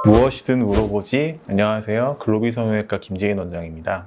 무엇이든 물어보지. 안녕하세요. 글로비 성형외과 김재인 원장입니다.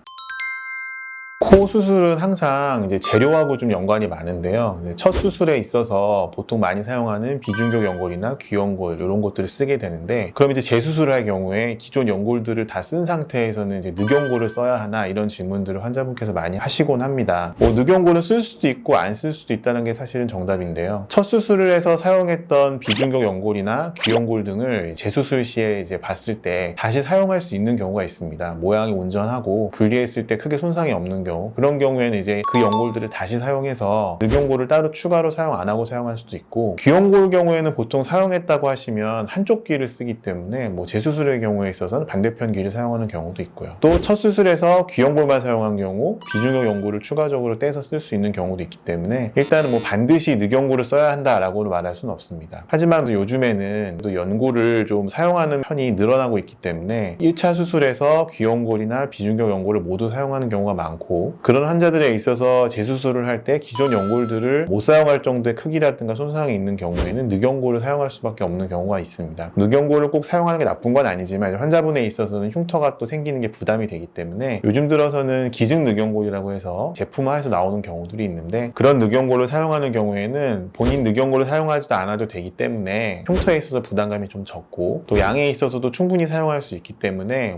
코 수술은 항상 이제 재료하고 좀 연관이 많은데요. 첫 수술에 있어서 보통 많이 사용하는 비중격 연골이나 귀연골 이런 것들을 쓰게 되는데, 그럼 이제 재수술을 할 경우에 기존 연골들을 다 쓴 상태에서는 이제 늑연골을 써야 하나, 이런 질문들을 환자분께서 많이 하시곤 합니다. 늑연골은 쓸 수도 있고 안 쓸 수도 있다는 게 사실은 정답인데요. 첫 수술을 해서 사용했던 비중격 연골이나 귀연골 등을 재수술 시에 이제 봤을 때 다시 사용할 수 있는 경우가 있습니다. 모양이 온전하고 분리했을 때 크게 손상이 없는 경우, 그런 경우에는 이제 그 연골들을 다시 사용해서 늑연골을 따로 추가로 사용 안 하고 사용할 수도 있고, 귀연골 경우에는 보통 사용했다고 하시면 한쪽 귀를 쓰기 때문에 재수술의 경우에 있어서는 반대편 귀를 사용하는 경우도 있고요. 또 첫 수술에서 귀연골만 사용한 경우 비중격 연골을 추가적으로 떼서 쓸 수 있는 경우도 있기 때문에 일단은 반드시 늑연골을 써야 한다라고 말할 수는 없습니다. 하지만 요즘에는 또 연골을 좀 사용하는 편이 늘어나고 있기 때문에 1차 수술에서 귀연골이나 비중격 연골을 모두 사용하는 경우가 많고, 그런 환자들에 있어서 재수술을 할 때 기존 연골들을 못 사용할 정도의 크기라든가 손상이 있는 경우에는 늑연골을 사용할 수밖에 없는 경우가 있습니다. 늑연골을 꼭 사용하는 게 나쁜 건 아니지만 환자분에 있어서는 흉터가 또 생기는 게 부담이 되기 때문에 요즘 들어서는 기증 늑연골이라고 해서 제품화해서 나오는 경우들이 있는데, 그런 늑연골을 사용하는 경우에는 본인 늑연골을 사용하지도 않아도 되기 때문에 흉터에 있어서 부담감이 좀 적고, 또 양에 있어서도 충분히 사용할 수 있기 때문에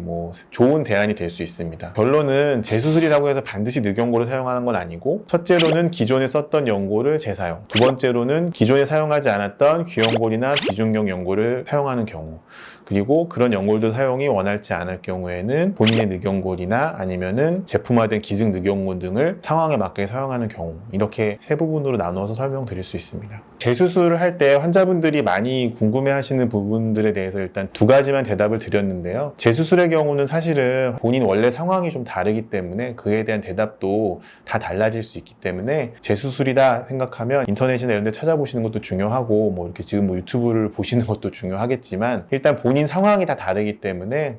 좋은 대안이 될 수 있습니다. 결론은 재수술이라고 해서 반드시 늑연골을 사용하는 건 아니고, 첫째로는 기존에 썼던 연골을 재사용, 두 번째로는 기존에 사용하지 않았던 귀연골이나 비중격 연골을 사용하는 경우, 그리고 그런 연골들 사용이 원활치 않을 경우에는 본인의 늑연골이나 아니면은 제품화된 기증 늑연골 등을 상황에 맞게 사용하는 경우, 이렇게 세 부분으로 나누어서 설명드릴 수 있습니다. 재수술을 할 때 환자분들이 많이 궁금해하시는 부분들에 대해서 일단 두 가지만 대답을 드렸는데요. 재수술의 경우는 사실은 본인 원래 상황이 좀 다르기 때문에 그에 대한 대답도 다 달라질 수 있기 때문에 재수술이다 생각하면 인터넷이나 이런 데 찾아보시는 것도 중요하고 이렇게 지금 유튜브를 보시는 것도 중요하겠지만, 일단 본인 상황이 다 다르기 때문에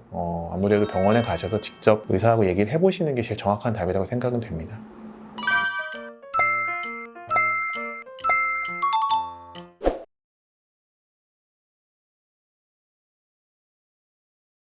아무래도 병원에 가셔서 직접 의사하고 얘기를 해보시는 게 제일 정확한 답이라고 생각은 됩니다.